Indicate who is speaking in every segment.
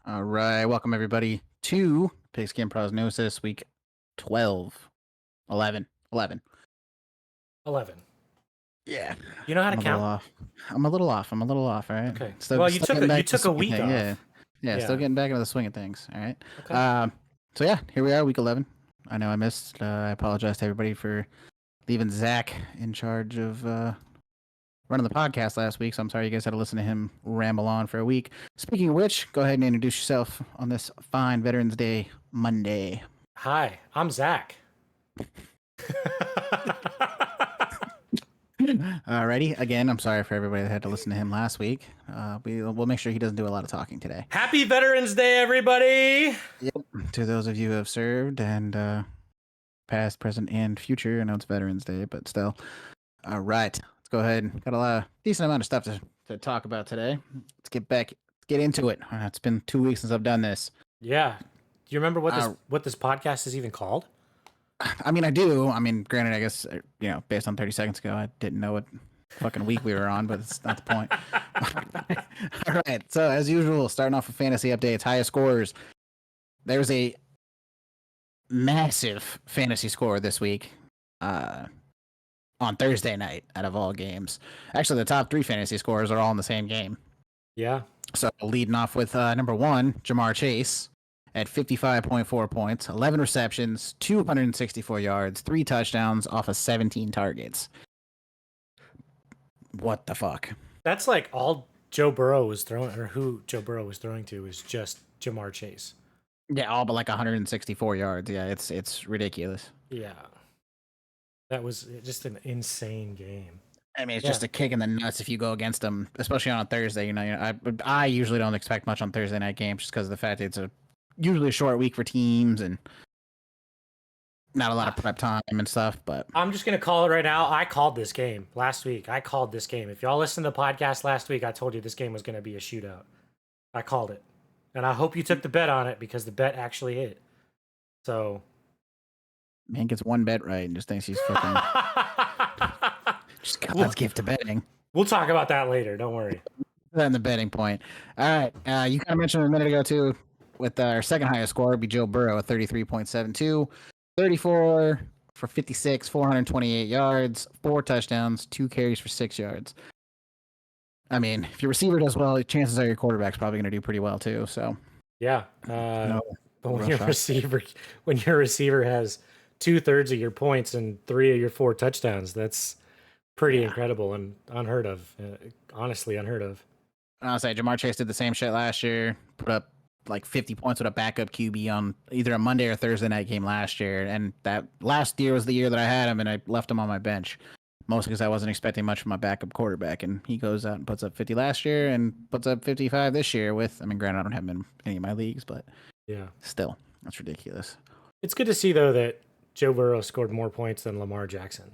Speaker 1: All right, welcome everybody to Pigskin Prognosis, week 12, 11, 11.
Speaker 2: 11.
Speaker 1: Yeah,
Speaker 2: You know how to
Speaker 1: I'm a little
Speaker 2: count?
Speaker 1: off. I'm a little off. All right.
Speaker 2: Okay.
Speaker 1: Still,
Speaker 2: Well, you
Speaker 1: still
Speaker 2: took
Speaker 1: getting
Speaker 2: a, you
Speaker 1: back to the
Speaker 2: took a
Speaker 1: swing of
Speaker 2: week
Speaker 1: things.
Speaker 2: off.
Speaker 1: Yeah, still
Speaker 2: Yeah.
Speaker 1: getting back into the swing of things. All right.
Speaker 2: Okay.
Speaker 1: So yeah, here we are, week 11. I know I missed. I apologize to everybody for leaving Zach in charge of running the podcast last week. So I'm sorry you guys had to listen to him ramble on for a week. Speaking of which, go ahead and introduce yourself on this fine Veterans Day Monday.
Speaker 2: Hi, I'm Zach.
Speaker 1: Alrighty. Again, I'm sorry for everybody that had to listen to him last week. We'll make sure he doesn't do a lot of talking today.
Speaker 2: Happy Veterans Day, everybody!
Speaker 1: Yep. To those of you who have served and past, present, and future. I know it's Veterans Day, but still. All right. Let's go ahead. Got a decent amount of stuff to talk about today. Let's get into it. It's been 2 weeks since I've done this.
Speaker 2: Yeah. Do you remember what this podcast is even called?
Speaker 1: I mean, I do. I mean, granted, I guess, based on 30 seconds ago, I didn't know what fucking week we were on, but it's not the point. All right. So, as usual, starting off with fantasy updates, highest scores. There's a massive fantasy score this week on Thursday night out of all games. Actually, the top 3 fantasy scores are all in the same game.
Speaker 2: Yeah.
Speaker 1: So, leading off with number 1, Jamar Chase at 55.4 points, 11 receptions, 264 yards, 3 touchdowns off of 17 targets. What the fuck?
Speaker 2: That's like all Joe Burrow was throwing, or who Joe Burrow was throwing to, was just Jamar Chase.
Speaker 1: Yeah, all but like 164 yards. Yeah, it's ridiculous.
Speaker 2: Yeah. That was just an insane game.
Speaker 1: I mean, it's just a kick in the nuts if you go against them, especially on a Thursday. I usually don't expect much on Thursday night games just because of the fact that it's usually a short week for teams and not a lot of prep time and stuff. But
Speaker 2: I'm just going to call it right now. I called this game last week. I called this game. If y'all listened to the podcast last week, I told you this game was going to be a shootout. I called it. And I hope you took the bet on it because the bet actually hit. So.
Speaker 1: Man gets one bet right and just thinks he's fucking. Just God's gift to betting.
Speaker 2: We'll talk about that later. Don't worry.
Speaker 1: That in the betting point. All right. You kind of mentioned a minute ago, too, with our second highest score would be Joe Burrow at 33.72. 34 for 56, 428 yards, 4 touchdowns, 2 carries for 6 yards. I mean, if your receiver does well, chances are your quarterback's probably going to do pretty well, too. So,
Speaker 2: yeah. But when your receiver has 2/3 of your points and 3 of your 4 touchdowns, that's pretty incredible and unheard of. Honestly, unheard of.
Speaker 1: I'll say Jamar Chase did the same shit last year. Put up like 50 points with a backup QB on either a Monday or Thursday night game last year. And that last year was the year that I had him and I left him on my bench. Mostly because I wasn't expecting much from my backup quarterback. And he goes out and puts up 50 last year and puts up 55 this year with, I mean, granted, I don't have him in any of my leagues, but yeah, still, that's ridiculous.
Speaker 2: It's good to see, though, that Joe Burrow scored more points than Lamar Jackson.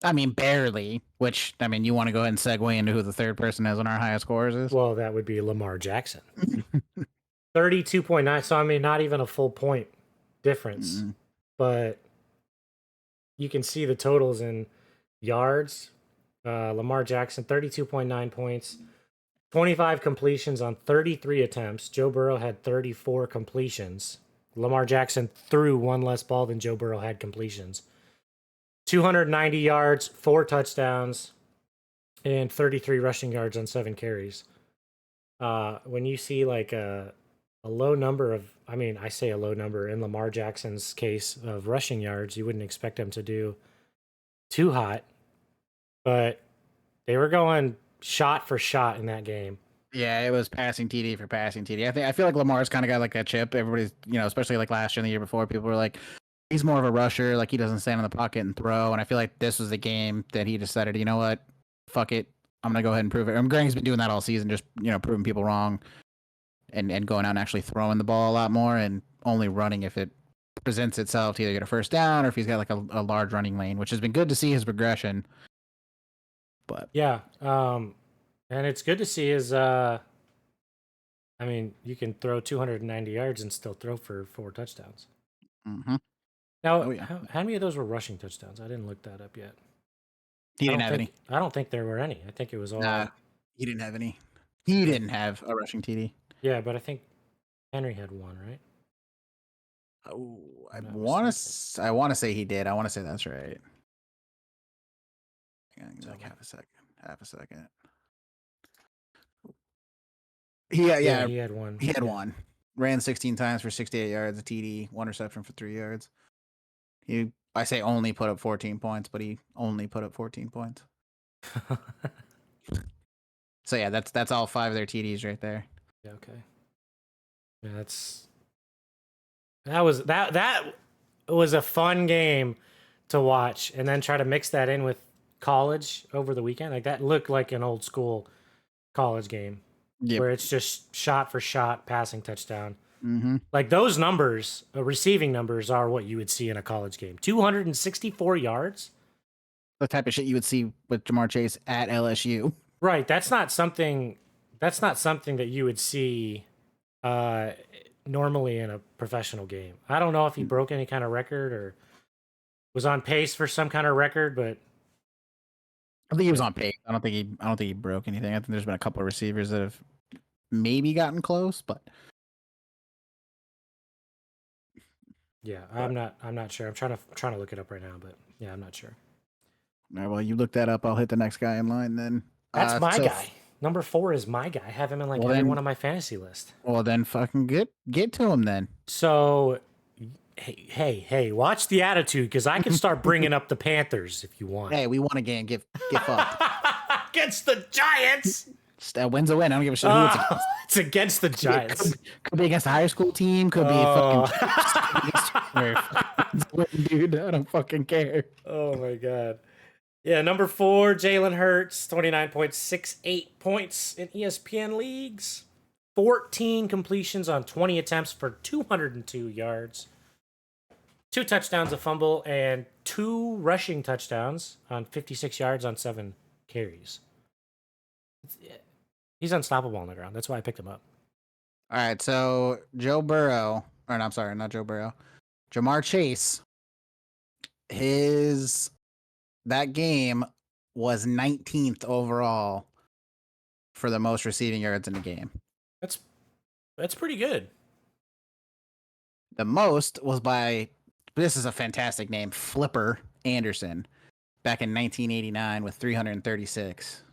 Speaker 1: I mean, barely, which, I mean, you want to go ahead and segue into who the third person is on our highest scores is?
Speaker 2: Well, that would be Lamar Jackson. 32.9, so I mean, not even a full point difference. But you can see the totals in yards. Lamar Jackson, 32.9 points, 25 completions on 33 attempts. Joe Burrow had 34 completions. Lamar Jackson threw 1 less ball than Joe Burrow had completions. 290 yards, 4 touchdowns, and 33 rushing yards on 7 carries. When you see like a low number of, I mean, I say a low number in Lamar Jackson's case of rushing yards, you wouldn't expect him to do too hot, but they were going shot for shot in that game.
Speaker 1: Yeah, it was passing TD for passing TD. I feel like Lamar's kind of got like that chip. Everybody's, especially like last year and the year before, people were like, he's more of a rusher. Like he doesn't stand in the pocket and throw. And I feel like this was the game that he decided, you know what, fuck it, I'm gonna go ahead and prove it. Greg's been doing that all season, just proving people wrong, and going out and actually throwing the ball a lot more and only running if it presents itself to either get a first down or if he's got like a large running lane, which has been good to see his progression. But
Speaker 2: yeah, and it's good to see his. I mean, you can throw 290 yards and still throw for 4 touchdowns.
Speaker 1: Mm-hmm.
Speaker 2: Now, how many of those were rushing touchdowns? I didn't look that up yet.
Speaker 1: He didn't have any.
Speaker 2: I don't think there were any. I think it was all.
Speaker 1: He didn't have any. He didn't have a rushing TD.
Speaker 2: Yeah, but I think Henry had one, right?
Speaker 1: Oh, I
Speaker 2: I'm not
Speaker 1: want
Speaker 2: mistaken.
Speaker 1: to. I want to say he did. I want to say that's right. Hang on, give me
Speaker 2: Tell
Speaker 1: like
Speaker 2: me.
Speaker 1: half a second. Half a second. Yeah,
Speaker 2: Yeah,
Speaker 1: yeah.
Speaker 2: he had one.
Speaker 1: He had
Speaker 2: Yeah.
Speaker 1: one. Ran 16 times for 68 yards, a TD, one reception for 3 yards. I say only put up 14 points, but he only put up 14 points. So yeah, that's all 5 of their TDs right there.
Speaker 2: Yeah, okay. Yeah, that was a fun game to watch, and then try to mix that in with college over the weekend. Like that looked like an old school college game
Speaker 1: Yep.
Speaker 2: where it's just shot for shot passing touchdown.
Speaker 1: Mm-hmm.
Speaker 2: Like those numbers, receiving numbers, are what you would see in a college game. 264 yards.
Speaker 1: The type of shit you would see with Jamar Chase at LSU.
Speaker 2: Right. That's not something. That's not something that you would see uh, normally in a professional game. I don't know if he broke any kind of record or was on pace for some kind of record, but
Speaker 1: I think he was on pace. I don't think he broke anything. I think there's been a couple of receivers that have maybe gotten close, but
Speaker 2: yeah, I'm not sure. I'm trying to look it up right now, but yeah, I'm not sure.
Speaker 1: all right, well, you look that up. I'll hit the next guy in line then.
Speaker 2: That's my
Speaker 1: So
Speaker 2: guy. Number 4 is my guy. I have him in like
Speaker 1: well
Speaker 2: every one
Speaker 1: then,
Speaker 2: of my fantasy list.
Speaker 1: fucking get to him then.
Speaker 2: So hey, watch the attitude because I can start bringing up the Panthers if you want.
Speaker 1: Hey, we won a game. Get fucked.
Speaker 2: Against the Giants.
Speaker 1: That win's a win. I don't give a shit who it's against.
Speaker 2: It's against the Giants.
Speaker 1: Could be against a high school team. Could be fucking dude. I don't fucking care.
Speaker 2: Oh my god. Yeah, number 4, Jalen Hurts, 29.68 points in ESPN leagues. 14 completions on 20 attempts for 202 yards. 2 touchdowns, a fumble, and 2 rushing touchdowns on 56 yards on 7 carries. He's unstoppable on the ground. That's why I picked him up.
Speaker 1: All right, so Joe Burrow, or no, I'm sorry, not Joe Burrow. Jamar Chase, that game was 19th overall for the most receiving yards in the game.
Speaker 2: That's pretty good.
Speaker 1: The most was by, this is a fantastic name, Flipper Anderson, back in 1989 with 336.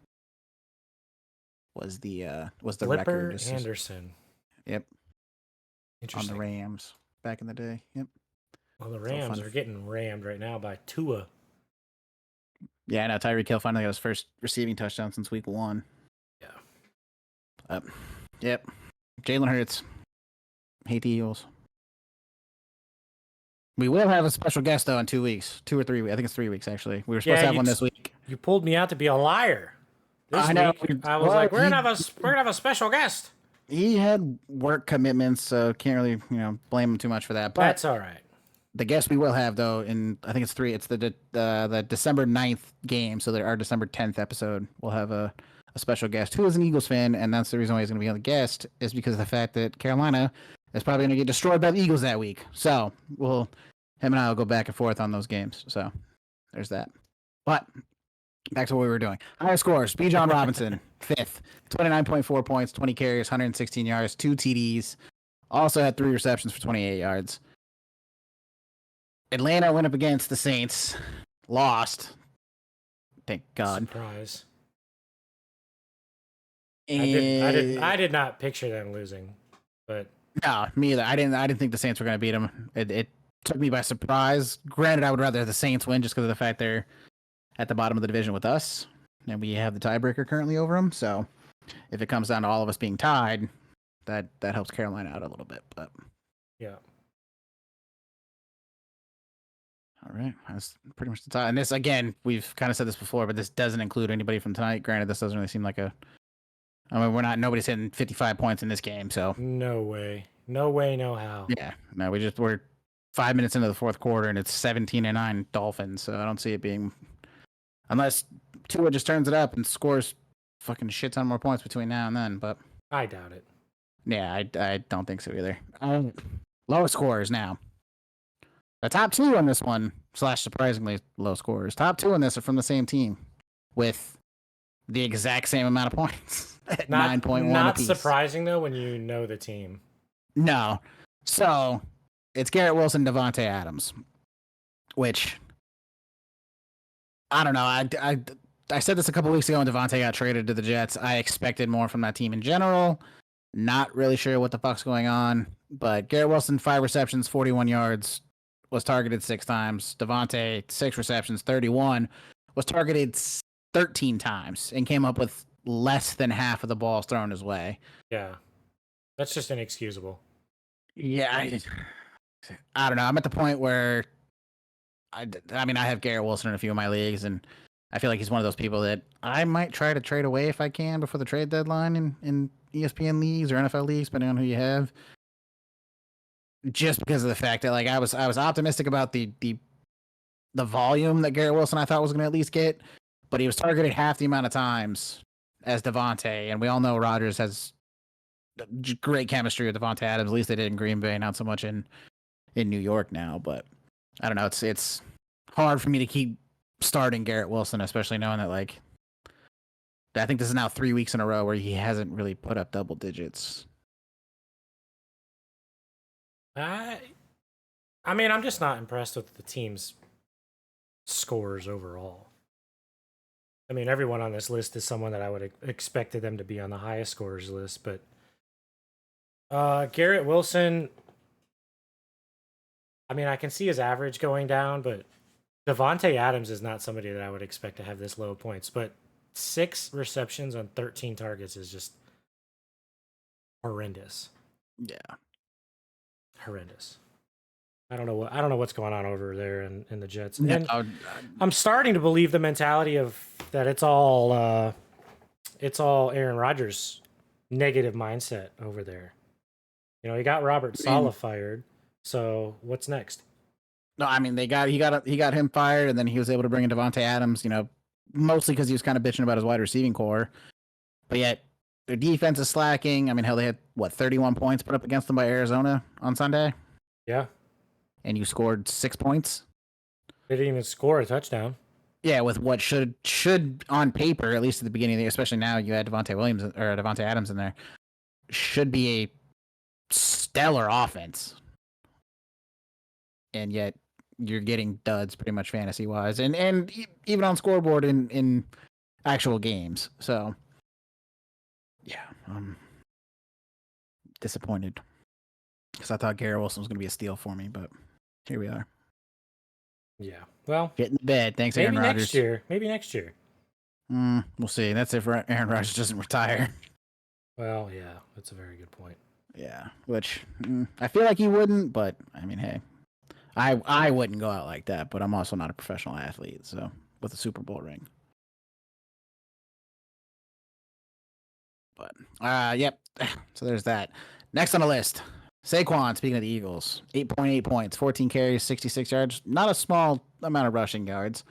Speaker 1: Was the
Speaker 2: Flipper
Speaker 1: record?
Speaker 2: Anderson.
Speaker 1: Yep.
Speaker 2: Interesting.
Speaker 1: On the Rams back in the day. Yep.
Speaker 2: Well, the Rams are getting rammed right now by Tua.
Speaker 1: Yeah, I know. Tyreek Hill finally got his first receiving touchdown since week 1.
Speaker 2: Yeah.
Speaker 1: Yep. Jalen Hurts. Hate the Eagles. We will have a special guest though in 2 weeks, 2 or 3 weeks. I think it's 3 weeks actually. We were supposed to have one this week.
Speaker 2: You pulled me out to be a liar.
Speaker 1: I know.
Speaker 2: I was like, we're gonna have a special guest.
Speaker 1: He had work commitments, so can't really blame him too much for that. But
Speaker 2: that's all right.
Speaker 1: The guest we will have though, in I think it's 3. It's the December 9th game, so our December 10th episode. We'll have a special guest who is an Eagles fan, and that's the reason why he's going to be on the guest is because of the fact that Carolina is probably going to get destroyed by the Eagles that week. So him and I will go back and forth on those games. So there's that. But back to what we were doing. Higher scores. Bijan Robinson, 5th, 29.4 points, 20 carries, 116 yards, 2 TDs. Also had 3 receptions for 28 yards. Atlanta went up against the Saints, lost. Thank God.
Speaker 2: Surprise.
Speaker 1: And
Speaker 2: I did not picture them losing, but
Speaker 1: no, me either. I didn't think the Saints were going to beat them. It took me by surprise. Granted, I would rather the Saints win just because of the fact they're at the bottom of the division with us, and we have the tiebreaker currently over them. So if it comes down to all of us being tied, that helps Carolina out a little bit. But
Speaker 2: yeah.
Speaker 1: All right, that's pretty much the tie. And this, again, we've kind of said this before, but this doesn't include anybody from tonight. Granted, this doesn't really seem like nobody's hitting 55 points in this game, so.
Speaker 2: No way, no how.
Speaker 1: Yeah, no, we're 5 minutes into the fourth quarter, and it's 17-9 Dolphins, so I don't see it being, unless Tua just turns it up and scores fucking shit ton more points between now and then, but.
Speaker 2: I doubt it.
Speaker 1: Yeah, I don't think so either. Low scores now. The top 2 on this one, / surprisingly low scores. Top 2 on this are from the same team with the exact same amount of points. at
Speaker 2: Not
Speaker 1: 9.1
Speaker 2: not
Speaker 1: apiece.
Speaker 2: surprising though when you know the team.
Speaker 1: No. So it's Garrett Wilson, Devontae Adams, which I don't know. I said this a couple weeks ago when Devontae got traded to the Jets. I expected more from that team in general. Not really sure what the fuck's going on, but Garrett Wilson, 5 receptions, 41 yards, was targeted 6 times. Devontae, 6 receptions, 31, was targeted 13 times and came up with less than half of the balls thrown his way.
Speaker 2: Yeah, that's just inexcusable.
Speaker 1: Yeah, I don't know. I'm at the point where I mean, I have Garrett Wilson in a few of my leagues, and I feel like he's one of those people that I might try to trade away if I can before the trade deadline in ESPN leagues or NFL leagues, depending on who you have. Just because of the fact that like I was optimistic about the volume that Garrett Wilson I thought was going to at least get, but he was targeted half the amount of times as Devontae, and we all know Rodgers has great chemistry with Devontae Adams. At least they did in Green Bay, not so much in New York now. But I don't know. It's hard for me to keep starting Garrett Wilson, especially knowing that like I think this is now 3 weeks in a row where he hasn't really put up double digits.
Speaker 2: I mean, I'm just not impressed with the team's scores overall. I mean, everyone on this list is someone that I would have expected them to be on the highest scorers list, but Garrett Wilson, I mean, I can see his average going down, but Devontae Adams is not somebody that I would expect to have this low points, but 6 receptions on 13 targets is just horrendous.
Speaker 1: Yeah.
Speaker 2: Horrendous. I don't know what's going on over there in the Jets.
Speaker 1: No,
Speaker 2: And I'm starting to believe the mentality of that it's all Aaron Rodgers' negative mindset over there. You know, he got Robert Saleh fired, so what's next?
Speaker 1: No, I mean he got him fired, and then he was able to bring in Devontae Adams. You know, mostly because he was kind of bitching about his wide receiving core, but yet their defense is slacking. I mean, hell, they had 31 points put up against them by Arizona on Sunday.
Speaker 2: Yeah,
Speaker 1: and you scored 6 points.
Speaker 2: They didn't even score a touchdown.
Speaker 1: Yeah, with what should on paper, at least at the beginning of the year, especially now you had Devontae Adams in there, should be a stellar offense, and yet you're getting duds pretty much fantasy wise, and even on scoreboard in actual games. So yeah, I'm disappointed because I thought Garrett Wilson was going to be a steal for me, but here we are.
Speaker 2: Yeah, well,
Speaker 1: get in the bed. Thanks, Aaron Rodgers.
Speaker 2: Maybe next year.
Speaker 1: We'll see. That's if Aaron Rodgers doesn't retire.
Speaker 2: Well, yeah, that's a very good point.
Speaker 1: Yeah, which I feel like he wouldn't, but I mean, hey, I wouldn't go out like that, but I'm also not a professional athlete, so with a Super Bowl ring. But yep. So there's that. Next on the list, Saquon. Speaking of the Eagles, 8.8 points, 14 carries, 66 yards. Not a small amount of rushing yards,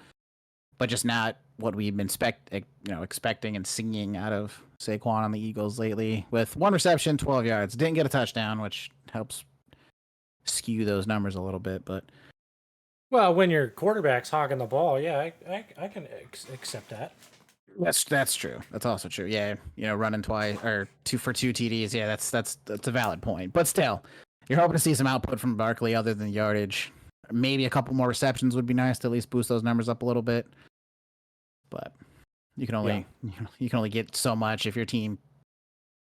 Speaker 1: but just not what we've been expecting and seeing out of Saquon on the Eagles lately. With 1 reception, 12 yards. Didn't get a touchdown, which helps skew those numbers a little bit. But
Speaker 2: well, when your quarterback's hogging the ball, yeah, I can accept that.
Speaker 1: That's true. That's also true. Yeah, running twice or 2 for 2 TDs. Yeah, that's a valid point. But still, you're hoping to see some output from Barkley other than yardage. Maybe a couple more receptions would be nice to at least boost those numbers up a little bit. But you can only get so much if your team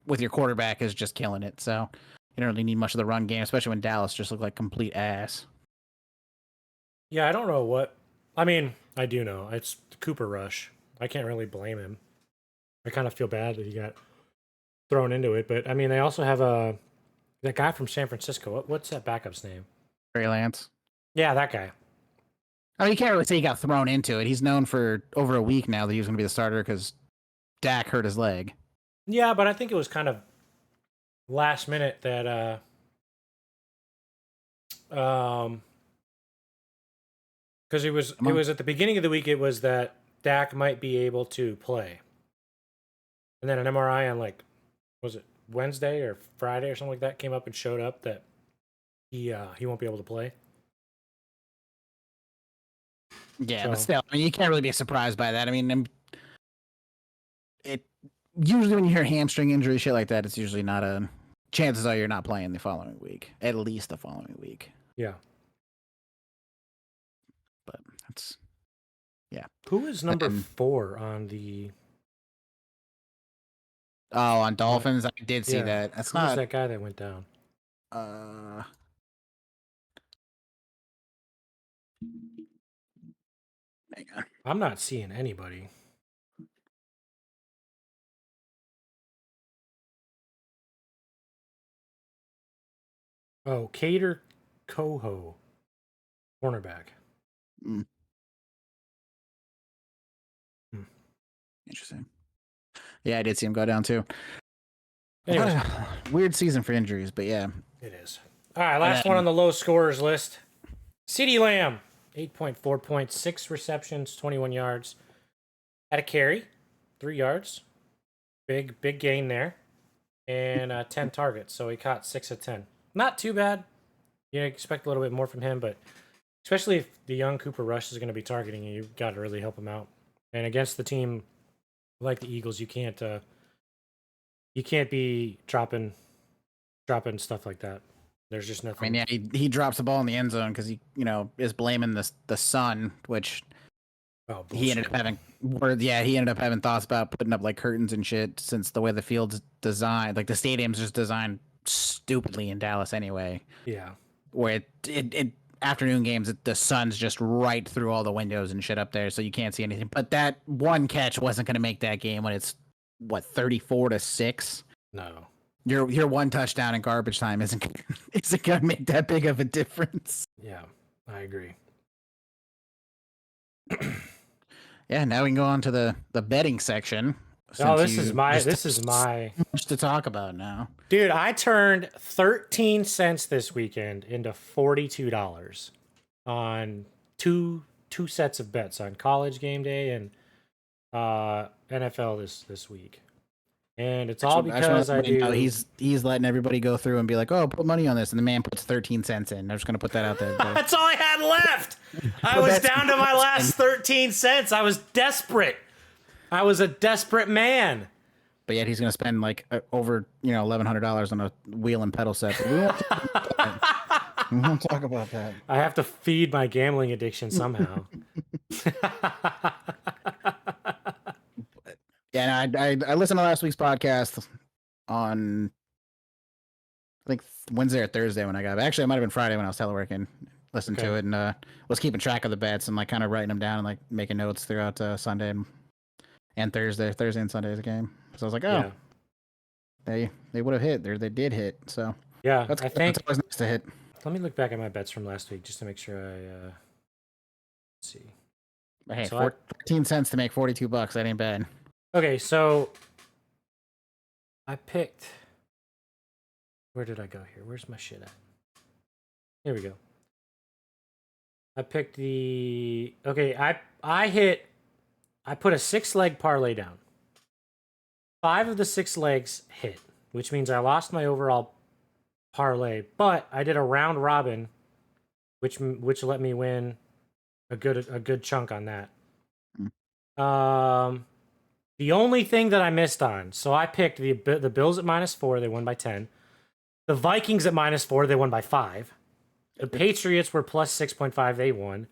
Speaker 1: with your quarterback is just killing it. So you don't really need much of the run game, especially when Dallas just looked like complete ass.
Speaker 2: Yeah, I don't know what. I mean, I do know it's the Cooper Rush. I can't really blame him. I kind of feel bad that he got thrown into it, but I mean, they also have that guy from San Francisco. What's that backup's name?
Speaker 1: Trey Lance.
Speaker 2: Yeah, that guy.
Speaker 1: I mean, you can't really say he got thrown into it. He's known for over a week now that he was going to be the starter because Dak hurt his leg.
Speaker 2: Yeah, but I think it was kind of last minute that because it was at the beginning of the week. It was that Dak might be able to play, and then an MRI on was it Wednesday or Friday or something like that came up and showed up that he won't be able to play.
Speaker 1: Yeah, so. But still, I mean, you can't really be surprised by that. I mean, usually when you hear hamstring injury, shit like that, it's usually not a. Chances are you're not playing the following week, at least the following week.
Speaker 2: Yeah.
Speaker 1: But that's. Yeah.
Speaker 2: Who is number 4 on the?
Speaker 1: Oh, on Dolphins, I did see that. That's
Speaker 2: Who's
Speaker 1: not
Speaker 2: that guy that went down?
Speaker 1: Hang on.
Speaker 2: I'm not seeing anybody. Oh, Cater Coho, cornerback.
Speaker 1: Interesting. Yeah, I did see him go down too.
Speaker 2: Anyways.
Speaker 1: Weird season for injuries, but yeah.
Speaker 2: It is. All right, last one on the low scorers list. CeeDee Lamb, 8.4 points, 6 receptions, 21 yards. Had a carry, 3 yards. Big gain there. And 10 targets, so he caught 6 of 10. Not too bad. You expect a little bit more from him, but especially if the young Cooper Rush is going to be targeting you, you've got to really help him out. And against the team like the Eagles, you can't be dropping stuff like that. There's just nothing.
Speaker 1: I mean, yeah, he drops the ball in the end zone because he, is blaming the sun, which he ended up having words. Yeah, he ended up having thoughts about putting up like curtains and shit since the way the field's designed, like the stadium's just designed stupidly in Dallas anyway.
Speaker 2: Yeah,
Speaker 1: where it afternoon games, the sun's just right through all the windows and shit up there, so you can't see anything. But that one catch wasn't going to make that game when it's 34-6.
Speaker 2: No.
Speaker 1: Your one touchdown in garbage time isn't gonna make that big of a difference.
Speaker 2: Yeah, I agree.
Speaker 1: Yeah, now we can go on to the betting section.
Speaker 2: Oh, this is my
Speaker 1: much to talk about now.
Speaker 2: Dude, I turned 13 cents this weekend into $42 on two sets of bets on college game day and NFL this week. And it's all because I do.
Speaker 1: He's letting everybody go through and be like, "Oh, put money on this," and the man puts 13 cents in. I'm just gonna put that out there.
Speaker 2: That's all I had left. I was down to my last 13 cents. I was desperate. I was a desperate man.
Speaker 1: But yet he's gonna spend like over $1,100 on a wheel and pedal set. We won't talk about that.
Speaker 2: I have to feed my gambling addiction somehow.
Speaker 1: Yeah, I listened to last week's podcast on, I think Wednesday or Thursday when I got. Actually, it might have been Friday when I was teleworking. Listened to it and was keeping track of the bets and like kind of writing them down and like making notes throughout Sunday and Thursday and Sunday's game. So I was like, oh, yeah. They would have hit. They did hit. So
Speaker 2: yeah,
Speaker 1: I think it's always nice to hit.
Speaker 2: Let me look back at my bets from last week just to make sure let's see.
Speaker 1: But hey, 14 cents to make $42. That ain't bad.
Speaker 2: Okay, so I picked. Where did I go here? Where's my shit at? Here we go. I picked the. Okay, I put a 6-leg parlay down. 5 of the 6 legs hit, which means I lost my overall parlay. But I did a round robin, which let me win a good chunk on that. The only thing that I missed on, so I picked the Bills at -4, they won by 10. The Vikings at -4, they won by 5. The Patriots were +6.5, they won.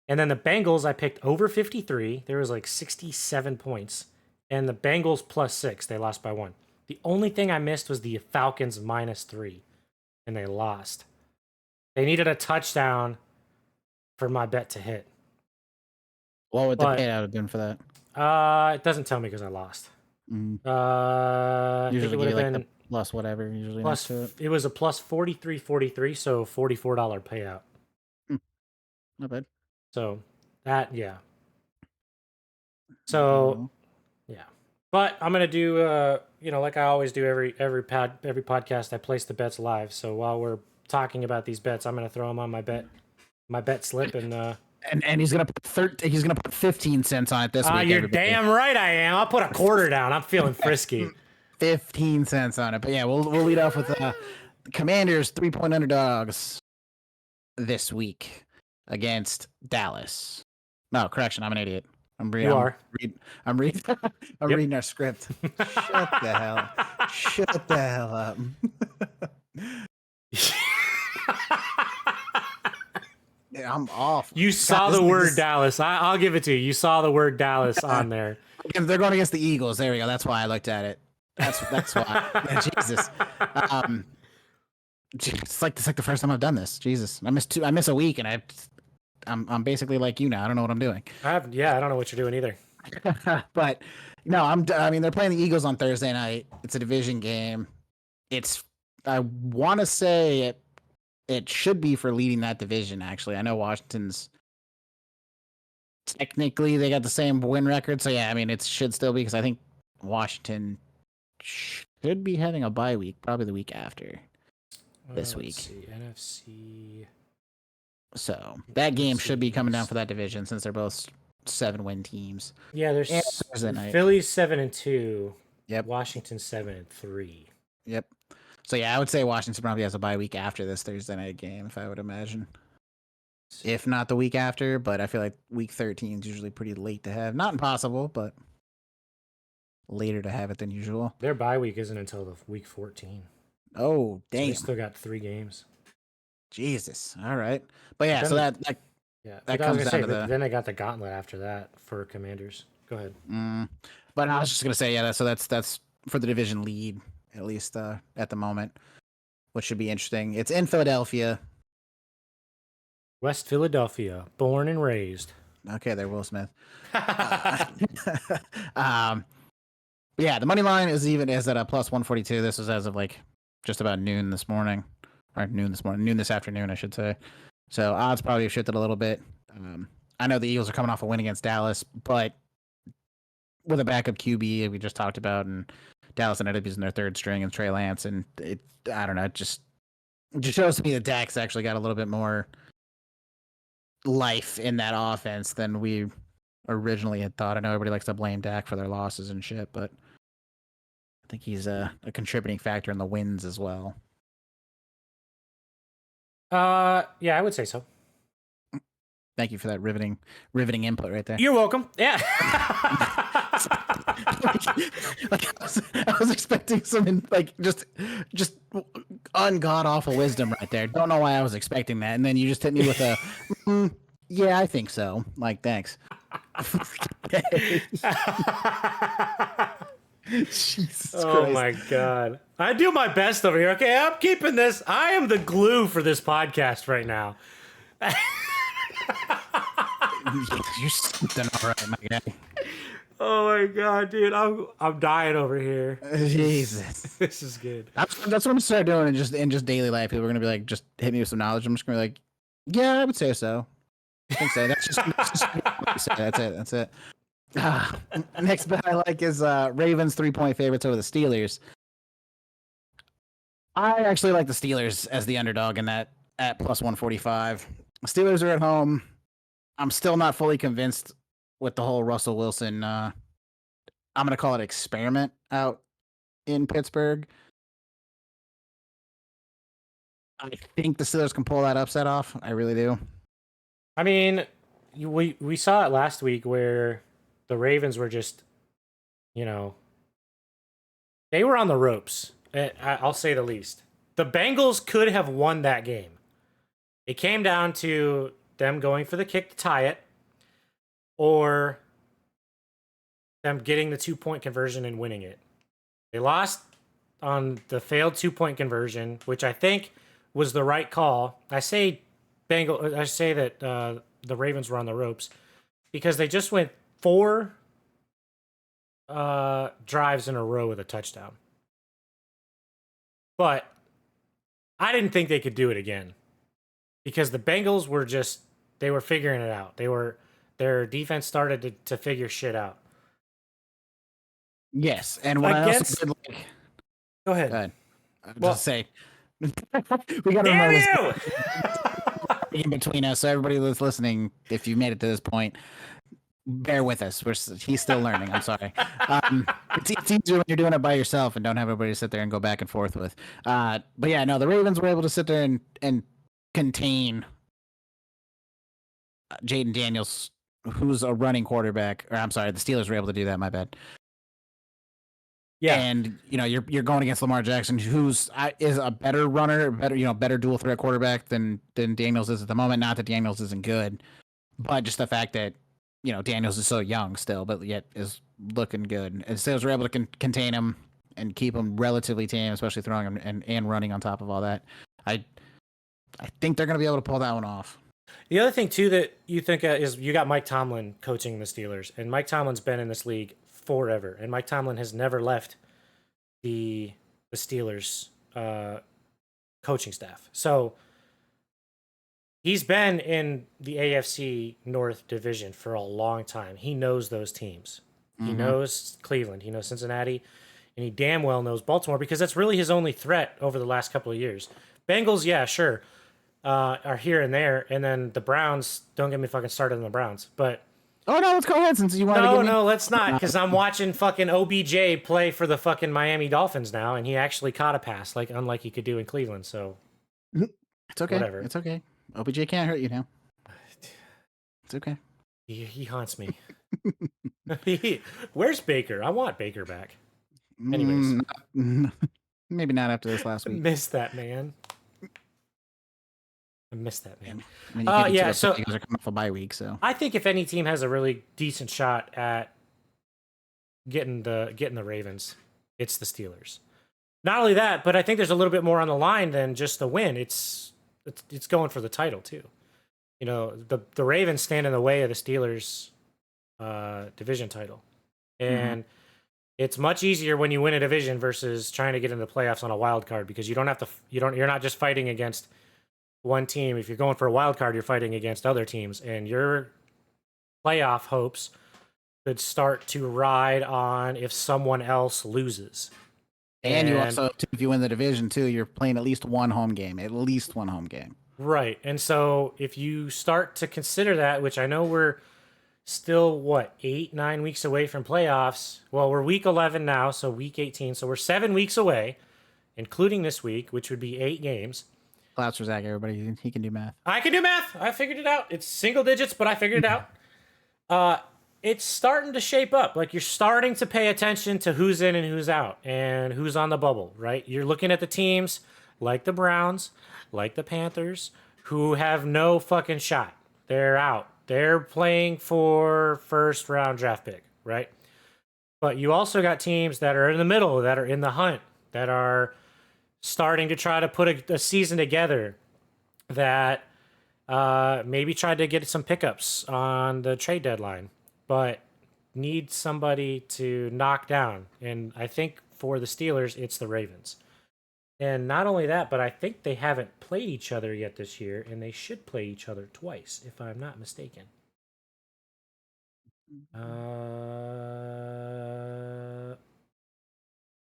Speaker 2: And then the Bengals, I picked over 53. There was like 67 points. And the Bengals +6, they lost by 1. The only thing I missed was the Falcons -3, and they lost. They needed a touchdown for my bet to hit.
Speaker 1: What would the payout have been for that?
Speaker 2: It doesn't tell me because I lost.
Speaker 1: Usually
Speaker 2: I think it would have been
Speaker 1: the plus whatever. Usually
Speaker 2: plus. It was a plus 43.43, so $44 payout.
Speaker 1: Not bad.
Speaker 2: So that So yeah, but I'm gonna do like I always do every podcast. I place the bets live. So while we're talking about these bets, I'm gonna throw them on my bet slip and.
Speaker 1: And he's gonna put 15 cents on it this week.
Speaker 2: You're damn right I am. I'll put a quarter down. I'm feeling frisky.
Speaker 1: 15 cents on it. But yeah, we'll lead off with the Commanders 3-point underdogs this week against Dallas. No, correction, I'm an idiot.
Speaker 2: You are.
Speaker 1: I'm reading. I'm
Speaker 2: Yep.
Speaker 1: reading our script. Shut the hell. Shut the hell up. Yeah, I'm off.
Speaker 2: You saw the word Dallas. I'll give it to you. You saw the word Dallas on there.
Speaker 1: They're going against the Eagles. There we go. That's why I looked at it. That's why. Yeah, Jesus. It's like the first time I've done this. Jesus. I miss a week, and I'm basically like you now. I don't know what I'm doing.
Speaker 2: I don't know what you're doing either.
Speaker 1: But no, I mean, they're playing the Eagles on Thursday night. It's a division game. I want to say it should be for leading that division. Actually, I know Washington's technically they got the same win record. So yeah, I mean, it should still be because I think Washington should be having a bye week, probably the week after this week.
Speaker 2: See, NFC.
Speaker 1: So that game should be coming down for that division since they're both 7-win teams.
Speaker 2: Yeah, there's Philly's 7-2.
Speaker 1: Yep.
Speaker 2: Washington 7-3.
Speaker 1: Yep. So yeah, I would say Washington probably has a bye week after this Thursday night game, if I would imagine. If not the week after, but I feel like week 13 is usually pretty late to have. Not impossible, but later to have it than usual.
Speaker 2: Their bye week isn't until the week 14.
Speaker 1: Oh, damn. So
Speaker 2: they still got 3 games.
Speaker 1: Jesus. All right. But yeah, so that comes down to
Speaker 2: then they got the gauntlet after that for Commanders. Go ahead.
Speaker 1: But I was just gonna say, yeah, so that's for the division lead, at least at the moment, which should be interesting. It's in Philadelphia.
Speaker 2: West Philadelphia, born and raised.
Speaker 1: Okay, there, Will Smith. Yeah, the money line is at a plus 142. This was as of like just about noon this afternoon, I should say. So odds probably have shifted a little bit. I know the Eagles are coming off a win against Dallas, but with a backup QB we just talked about, and Dallas ended up using their third string and Trey Lance, and I don't know, it just shows to me that Dak's actually got a little bit more life in that offense than we originally had thought. I know everybody likes to blame Dak for their losses and shit, but I think he's a contributing factor in the wins as well.
Speaker 2: Yeah, I would say so.
Speaker 1: Thank you for that riveting input right there.
Speaker 2: You're welcome. Yeah.
Speaker 1: I was expecting some just ungod awful wisdom right there. Don't know why I was expecting that, and then you just hit me with a yeah, I think so. Like, thanks. Jesus
Speaker 2: oh
Speaker 1: Christ.
Speaker 2: My God. I do my best over here. Okay, I'm keeping this. I am the glue for this podcast right now.
Speaker 1: You're something all right, my guy.
Speaker 2: Oh my God, dude. I'm dying over here.
Speaker 1: Jesus.
Speaker 2: This is good.
Speaker 1: That's what I'm gonna start doing in just daily life. People are gonna be like, just hit me with some knowledge. I'm just gonna be like, yeah, I would say so. I think so. That's it. Next bet I like is Ravens 3-point favorites over the Steelers. I actually like the Steelers as the underdog in that at plus 145. Steelers are at home. I'm still not fully convinced with the whole Russell Wilson. I'm going to call it experiment out in Pittsburgh. I think the Steelers can pull that upset off. I really do.
Speaker 2: I mean, we saw it last week where the Ravens were just, they were on the ropes. I'll say the least. The Bengals could have won that game. It came down to them going for the kick to tie it, or them getting the 2-point conversion and winning it. They lost on the failed 2-point conversion, which I think was the right call. I say that the Ravens were on the ropes because they just went 4 drives in a row with a touchdown. But I didn't think they could do it again because the Bengals were they were figuring it out. Their defense started to figure shit out.
Speaker 1: Yes, and what I also did like...
Speaker 2: Go ahead.
Speaker 1: Just say we got to remember in between us. So everybody that's listening, if you made it to this point, bear with us. He's still learning. I'm sorry. It's easier when you're doing it by yourself and don't have everybody sit there and go back and forth with. But yeah, no, the Ravens were able to sit there and contain Jaden Daniels who's a running quarterback. Or I'm sorry, the Steelers were able to do that. My bad.
Speaker 2: Yeah.
Speaker 1: And you're going against Lamar Jackson, who's is a better runner, better dual threat quarterback than Daniels is at the moment. Not that Daniels isn't good, but just the fact that Daniels is so young still, but yet is looking good. And Steelers were able to contain him and keep him relatively tame, especially throwing him and running on top of all that. I think they're going to be able to pull that one off.
Speaker 2: The other thing too that you think is you got Mike Tomlin coaching the Steelers, and Mike Tomlin's been in this league forever, and Mike Tomlin has never left the Steelers coaching staff. So he's been in the AFC North division for a long time. He knows those teams. Mm-hmm. He knows Cleveland. He knows Cincinnati, and he damn well knows Baltimore because that's really his only threat over the last couple of years. Bengals, yeah, sure. Are here and there, and then the Browns. Don't get me fucking started on the Browns, but
Speaker 1: oh no, let's go ahead since you want to.
Speaker 2: No, let's not, because I'm watching fucking OBJ play for the fucking Miami Dolphins now, and he actually caught a pass, unlike he could do in Cleveland. So
Speaker 1: it's okay.
Speaker 2: Whatever.
Speaker 1: It's okay. OBJ can't hurt you now. It's okay.
Speaker 2: He haunts me. Where's Baker? I want Baker back. Anyways,
Speaker 1: maybe not after this last week.
Speaker 2: I missed that man. I missed that, man.
Speaker 1: Yeah, so you guys are coming off a bye week, so
Speaker 2: I think if any team has a really decent shot at getting the Ravens, it's the Steelers. Not only that, but I think there's a little bit more on the line than just the win. It's going for the title too. The Ravens stand in the way of the Steelers division title, and it's much easier when you win a division versus trying to get into the playoffs on a wild card, because you're not just fighting against one team. If you're going for a wild card, you're fighting against other teams, and your playoff hopes could start to ride on if someone else loses.
Speaker 1: And you also, if you win the division too, you're playing at least one home game. Right.
Speaker 2: And so if you start to consider that, which I know we're still 8-9 weeks away from playoffs. Well, we're week 11 now, so week 18. So we're 7 weeks away, including this week, which would be 8 games.
Speaker 1: Claps for Zach, everybody. He can do math.
Speaker 2: I can do math. I figured it out. It's single digits, but I figured it out. It's starting to shape up. You're starting to pay attention to who's in and who's out and who's on the bubble, right? You're looking at the teams like the Browns, like the Panthers, who have no fucking shot. They're out. They're playing for first round draft pick, right? But you also got teams that are in the middle, that are in the hunt, that are starting to try to put a season together, that maybe tried to get some pickups on the trade deadline, but need somebody to knock down. And I think for the Steelers, it's the Ravens. And not only that, but I think they haven't played each other yet this year, and they should play each other twice, if I'm not mistaken.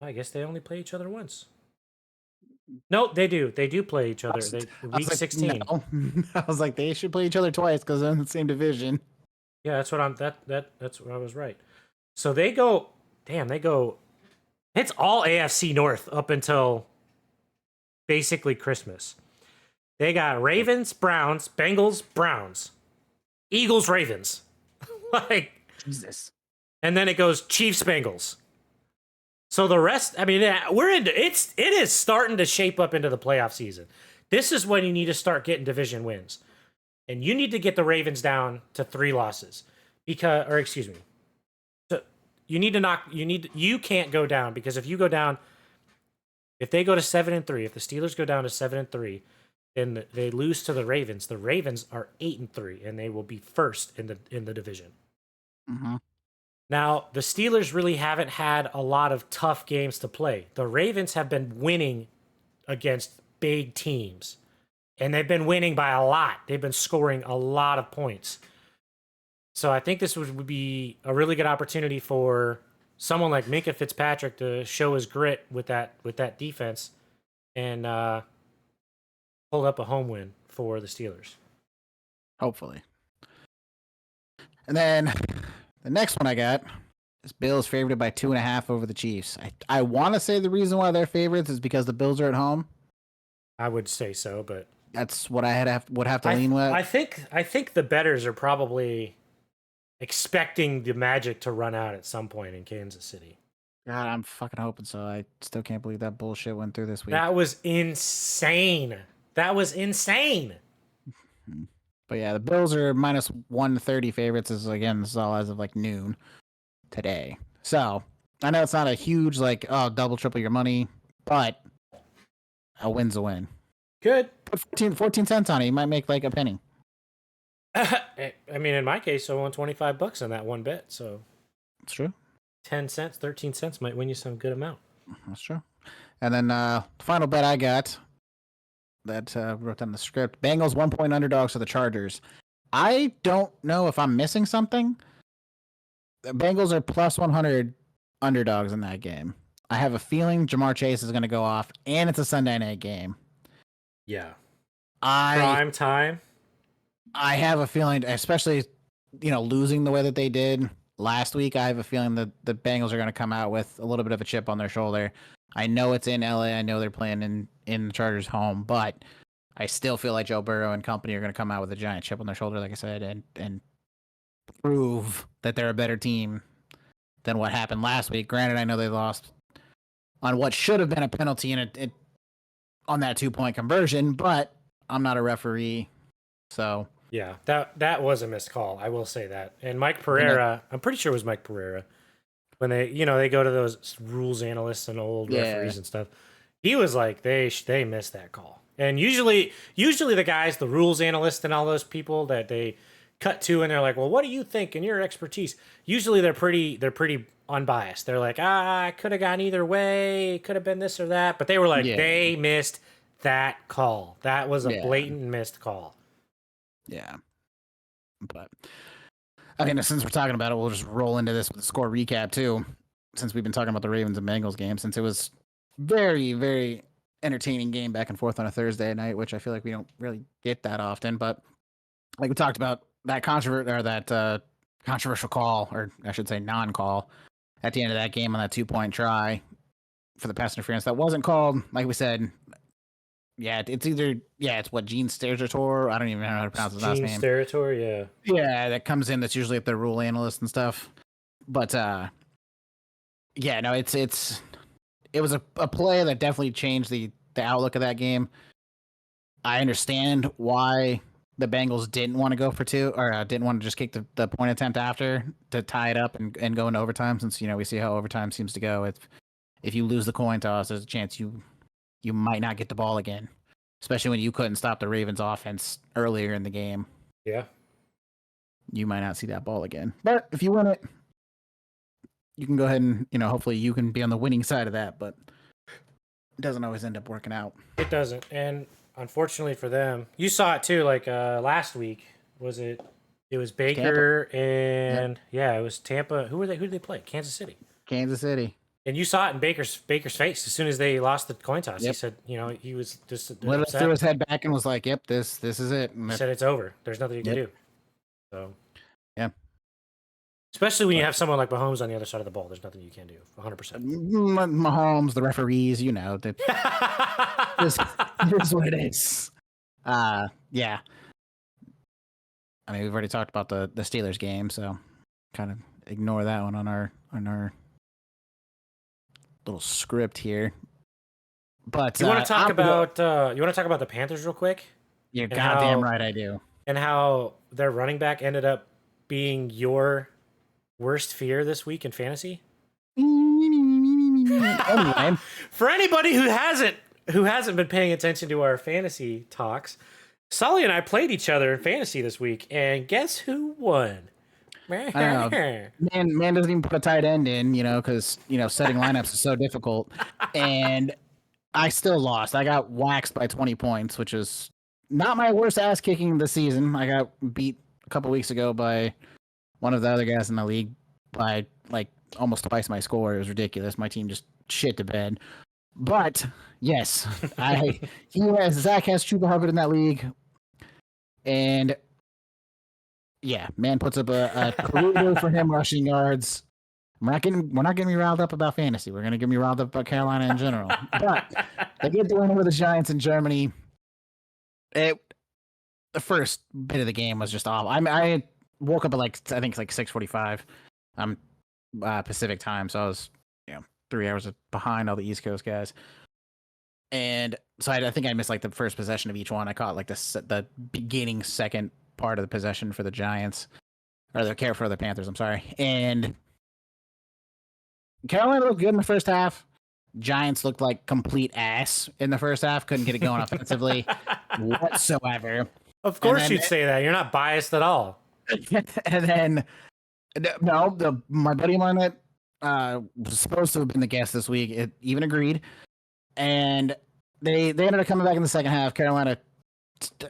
Speaker 2: I guess they only play each other once. No, they do. They do play each other. Week 16.
Speaker 1: No. I was like, they should play each other twice because they're in the same division.
Speaker 2: Yeah, that's what that's where I was right. So they go. It's all AFC North up until basically Christmas. They got Ravens, Browns, Bengals, Browns, Eagles, Ravens.
Speaker 1: Jesus.
Speaker 2: And then it goes Chiefs, Bengals. So the rest, it is starting to shape up into the playoff season. This is when you need to start getting division wins. And you need to get the Ravens down to 3 losses. So you can't go down, because if you go down, if they go to 7-3, if the Steelers go down to 7-3, then they lose to the Ravens. The Ravens are 8-3, and they will be first in the division.
Speaker 1: Mm-hmm.
Speaker 2: Now, the Steelers really haven't had a lot of tough games to play. The Ravens have been winning against big teams, and they've been winning by a lot. They've been scoring a lot of points. So I think this would be a really good opportunity for someone like Minkah Fitzpatrick to show his grit with that defense and pull up a home win for the Steelers.
Speaker 1: Hopefully. And then the next one I got is Bills favored by 2.5 over the Chiefs. I want to say the reason why they're favorites is because the Bills are at home.
Speaker 2: I would say so, but
Speaker 1: that's what I would have to lean with.
Speaker 2: I think the bettors are probably expecting the magic to run out at some point in Kansas City.
Speaker 1: God, I'm fucking hoping so. I still can't believe that bullshit went through this week.
Speaker 2: That was insane. That was insane.
Speaker 1: But yeah, the Bills are minus 130 favorites. This is all as of like noon today. So I know it's not a huge double triple your money, but a win's a win.
Speaker 2: Good.
Speaker 1: Put 14 cents on it. You might make like a penny.
Speaker 2: I mean, in my case, I won $25 on that one bet. So
Speaker 1: It's true.
Speaker 2: 10 cents, 13 cents might win you some good amount.
Speaker 1: That's true. And then the final bet I got that wrote down the script: Bengals 1-point underdogs to the Chargers. I don't know if I'm missing something. The Bengals are plus 100 underdogs in that game. I have a feeling Jamar Chase is going to go off, and it's a Sunday night game.
Speaker 2: Yeah.
Speaker 1: Prime
Speaker 2: time.
Speaker 1: I have a feeling, especially losing the way that they did last week, I have a feeling that the Bengals are going to come out with a little bit of a chip on their shoulder. I know it's in LA. I know they're playing in the Chargers' home, but I still feel like Joe Burrow and company are going to come out with a giant chip on their shoulder, like I said, and prove that they're a better team than what happened last week. Granted, I know they lost on what should have been a penalty on that 2-point conversion, but I'm not a referee, so
Speaker 2: yeah, that was a missed call. I will say that. And Mike Pereira, I'm pretty sure it was Mike Pereira, when they go to those rules analysts and old referees and stuff. He was like, they missed that call. And usually the guys, the rules analysts and all those people that they cut to, and they're like, well, what do you think and your expertise? Usually they're pretty unbiased. They're like, I could have gone either way, could have been this or that, but they were like, they missed that call. That was a blatant missed call.
Speaker 1: Yeah. But I mean, since we're talking about it, we'll just roll into this with the score recap too, since we've been talking about the Ravens and Bengals game, since it was very, very entertaining game back and forth on a Thursday night, which I feel like we don't really get that often. But like we talked about, that controversial call, or I should say non-call, at the end of that game on that 2-point try for the pass interference that wasn't called. Like we said, it's what Gene Steratore. I don't even know how to pronounce his last name.
Speaker 2: Gene Steratore,
Speaker 1: yeah, that comes in. That's usually at the rule analyst and stuff. But it was a play that definitely changed the outlook of that game. I understand why the Bengals didn't want to go for two, or didn't want to just kick the point attempt after to tie it up and go into overtime, since we see how overtime seems to go. If you lose the coin toss, there's a chance you might not get the ball again, especially when you couldn't stop the Ravens offense earlier in the game.
Speaker 2: Yeah.
Speaker 1: You might not see that ball again. But if you win it, you can go ahead and, hopefully you can be on the winning side of that, but it doesn't always end up working out.
Speaker 2: It doesn't. And unfortunately for them, you saw it too, like last week. It was Baker
Speaker 1: Tampa.
Speaker 2: And it was Tampa. Who did they play? Kansas City. And you saw it in Baker's face as soon as they lost the coin toss. He said, he was just
Speaker 1: threw his head back and was like, "Yep, this is it." And
Speaker 2: he said, "It's over. There's nothing you can do." So,
Speaker 1: yeah. Especially
Speaker 2: when you have someone like Mahomes on the other side of the ball, there's nothing you can do. 100%.
Speaker 1: Mahomes, the referees, that is what it is. Yeah. I mean, we've already talked about the Steelers game, so kind of ignore that one on our little script here. But
Speaker 2: you want to talk about the Panthers real quick?
Speaker 1: You're goddamn right, I do.
Speaker 2: And how their running back ended up being your worst fear this week in fantasy.
Speaker 1: Anyway,
Speaker 2: for anybody who hasn't been paying attention to our fantasy talks, Sully and I played each other in fantasy this week, and guess who won?
Speaker 1: I don't know. Man doesn't even put a tight end in, because setting lineups is so difficult, and I still lost. I got waxed by 20 points, which is not my worst ass kicking of the season. I got beat a couple weeks ago by one of the other guys in the league by like almost twice my score. It was ridiculous. My team just shit to bed. But yes, Zach has Chuba Hubbard in that league, and yeah, man puts up a career for him rushing yards. We're not getting me riled up about fantasy. We're gonna get me riled up about Carolina in general. But they get the win over the Giants in Germany. The first bit of the game was just awful. I woke up at like I think it's like 6:45, Pacific time, so I was 3 hours behind all the East Coast guys. And so I think I missed like the first possession of each one. I caught like the beginning second part of the possession for the Giants, or the care for the Panthers. I'm sorry. And Carolina looked good in the first half. Giants looked like complete ass in the first half. Couldn't get it going offensively whatsoever.
Speaker 2: Of course you'd say that. You're not biased at all.
Speaker 1: And then no, my buddy of mine that was supposed to have been the guest this week, it even agreed. And they ended up coming back in the second half. Carolina,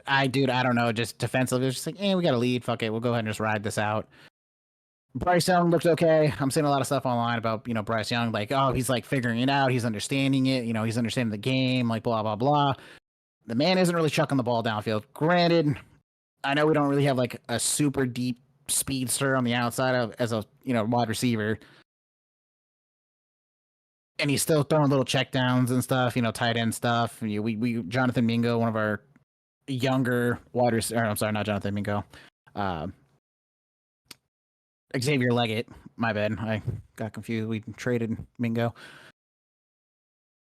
Speaker 1: I don't know, just defensively, it was just like, we got a lead. Fuck it, we'll go ahead and just ride this out. Bryce Young looked okay. I'm seeing a lot of stuff online about Bryce Young, like, oh, he's like figuring it out, he's understanding it, he's understanding the game, like blah blah blah. The man isn't really chucking the ball downfield. Granted, I know we don't really have like a super deep speedster on the outside of as a wide receiver. And he's still throwing little checkdowns and stuff, tight end stuff. We Jonathan Mingo, one of our younger wide receivers. I'm sorry, not Jonathan Mingo. Xavier Leggett. My bad. I got confused. We traded Mingo.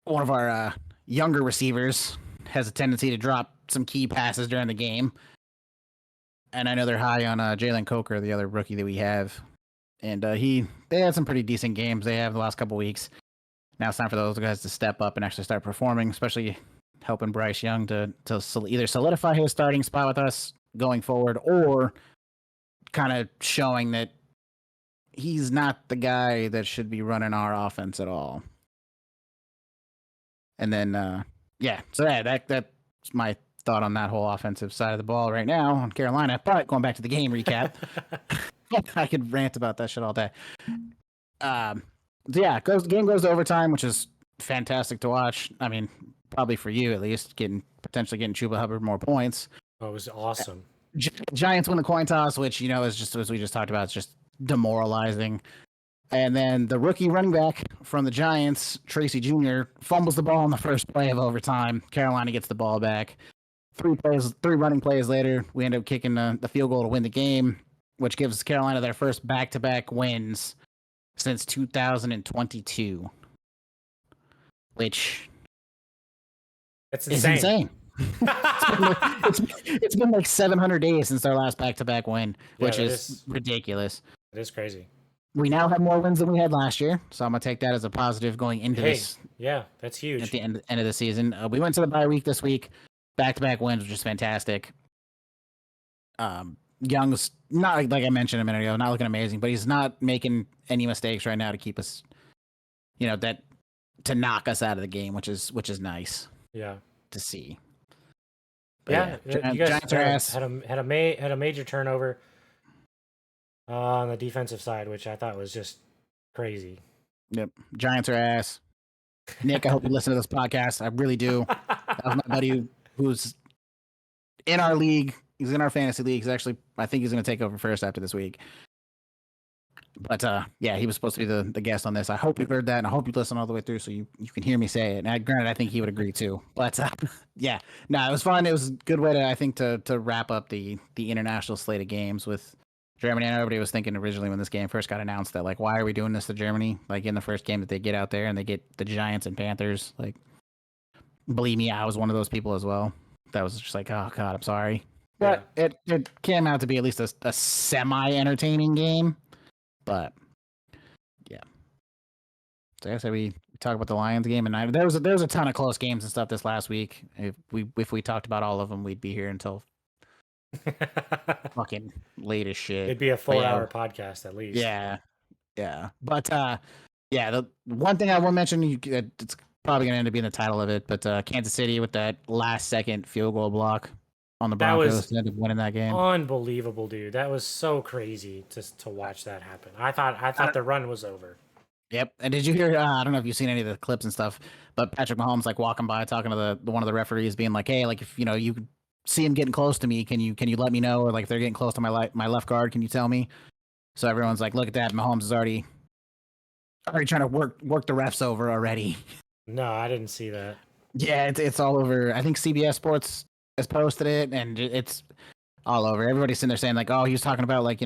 Speaker 1: One of our younger receivers has a tendency to drop some key passes during the game. And I know they're high on Jalen Coker, the other rookie that we have. And they had some pretty decent games they have the last couple weeks. Now it's time for those guys to step up and actually start performing, especially helping Bryce Young to either solidify his starting spot with us going forward or kind of showing that he's not the guy that should be running our offense at all. And then, so that's my thought on that whole offensive side of the ball right now on Carolina. But going back to the game recap, I could rant about that shit all day. Game goes to overtime, which is fantastic to watch. I mean, probably for you at least, potentially getting Chuba Hubbard more points.
Speaker 2: Oh, it was awesome.
Speaker 1: Giants win the coin toss, which is just, as we just talked about, it's just demoralizing. And then the rookie running back from the Giants, Tracy Jr., fumbles the ball on the first play of overtime. Carolina gets the ball back. Three running plays later, we end up kicking the field goal to win the game, which gives Carolina their first back-to-back wins since 2022, which
Speaker 2: is insane.
Speaker 1: It's been like 700 days since our last back-to-back win, which is ridiculous.
Speaker 2: It is crazy.
Speaker 1: We now have more wins than we had last year, so I'm gonna take that as a positive going into this.
Speaker 2: Yeah, that's huge.
Speaker 1: At the end of the season, we went to the bye week this week. Back-to-back wins, which is fantastic. Young's not, like I mentioned a minute ago, not looking amazing, but he's not making any mistakes right now to keep us, to knock us out of the game, which is nice.
Speaker 2: Yeah.
Speaker 1: To see.
Speaker 2: But you guys had a major turnover on the defensive side, which I thought was just crazy.
Speaker 1: Yep. Giants are ass. Nick, I hope you listen to this podcast. I really do. That was my buddy who's in our league. He's in our fantasy league. I think he's going to take over first after this week. But he was supposed to be the guest on this. I hope you heard that, and I hope you listen all the way through so you can hear me say it. And granted, I think he would agree too. But it was fun. It was a good way to wrap up the international slate of games with Germany. And everybody was thinking originally when this game first got announced that, like, why are we doing this to Germany? Like, in the first game that they get out there and they get the Giants and Panthers. Like, believe me, I was one of those people as well. That was just like, oh God, I'm sorry. But it came out to be at least a semi-entertaining game. But yeah, so I said we talk about the Lions game, and there was a ton of close games and stuff this last week. If we talked about all of them, we'd be here until fucking late as shit.
Speaker 2: It'd be a 4-hour podcast at least.
Speaker 1: Yeah. But the one thing I will mention, it's probably gonna end up being the title of it, but Kansas City with that last second field goal block on the Broncos ended up winning that game.
Speaker 2: Unbelievable, dude. That was so crazy to watch that happen. I thought the run was over.
Speaker 1: Yep. And did you hear? I don't know if you've seen any of the clips and stuff, but Patrick Mahomes like walking by talking to the one of the referees, being like, "Hey, like if you could see him getting close to me, can you let me know? Or like if they're getting close to my left guard, can you tell me?" So everyone's like, "Look at that! Mahomes is already trying to work the refs over already."
Speaker 2: No, I didn't see that.
Speaker 1: Yeah, it's all over. I think CBS Sports has posted it, and it's all over. Everybody's sitting there saying like, oh, he was talking about like,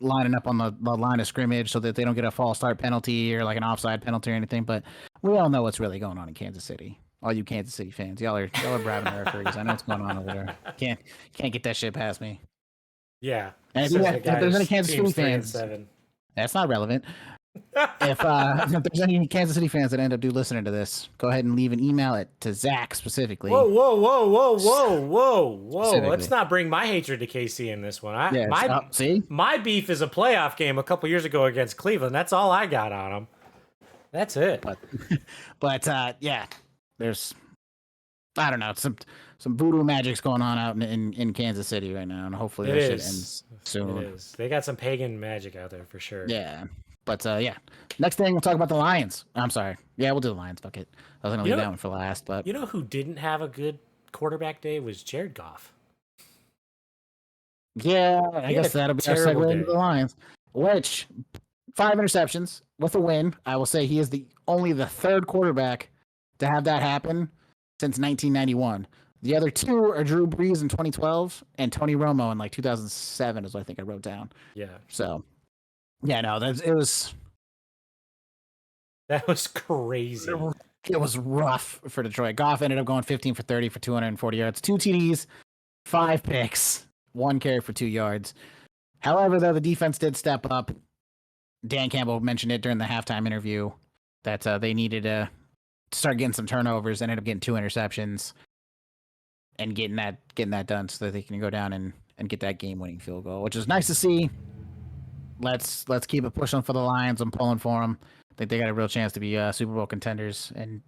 Speaker 1: lining up on the line of scrimmage so that they don't get a false start penalty or like an offside penalty or anything. But we all know what's really going on in Kansas City. All you Kansas City fans, y'all are bribing the referees. I know what's going on over there. Can't get that shit past me.
Speaker 2: Yeah.
Speaker 1: And
Speaker 2: Says the
Speaker 1: if
Speaker 2: guy
Speaker 1: there's any
Speaker 2: whose
Speaker 1: Kansas City
Speaker 2: team's
Speaker 1: fans,
Speaker 2: 3-7.
Speaker 1: that's not relevant. If there's any Kansas City fans that end up listening to this, go ahead and leave an email to Zach specifically.
Speaker 2: Whoa, whoa, whoa, whoa, whoa, whoa, whoa! Let's
Speaker 1: Specifically.
Speaker 2: not bring my hatred to KC in this one.
Speaker 1: Yes. See,
Speaker 2: My beef is a playoff game a couple years ago against Cleveland. That's all I got on them. That's it.
Speaker 1: but yeah, there's I don't know some voodoo magic's going on out in Kansas City right now, and hopefully that shit ends soon.
Speaker 2: It is. They got some pagan magic out there for sure.
Speaker 1: Yeah. But yeah, next thing we'll talk about the Lions. I'm sorry. Yeah, we'll do the Lions. Fuck it. I was gonna leave that one for last, but
Speaker 2: you know who didn't have a good quarterback day was Jared Goff.
Speaker 1: Yeah, I guess that'll be our segue into the Lions. Which 5 interceptions with a win. I will say he is only the third quarterback to have that happen since 1991. The other two are Drew Brees in 2012 and Tony Romo in like 2007 is what I think I wrote down.
Speaker 2: Yeah.
Speaker 1: So, yeah, no, that was
Speaker 2: crazy.
Speaker 1: It was rough for Detroit. Goff ended up going 15 for 30 for 240 yards, 2 TDs, 5 picks, 1 carry for 2 yards. However, though, the defense did step up. Dan Campbell mentioned it during the halftime interview that they needed to start getting some turnovers. Ended up getting 2 interceptions and getting that done so that they can go down and get that game-winning field goal, which is nice to see. Let's keep it pushing for the Lions. I'm pulling for them. I think they got a real chance to be Super Bowl contenders and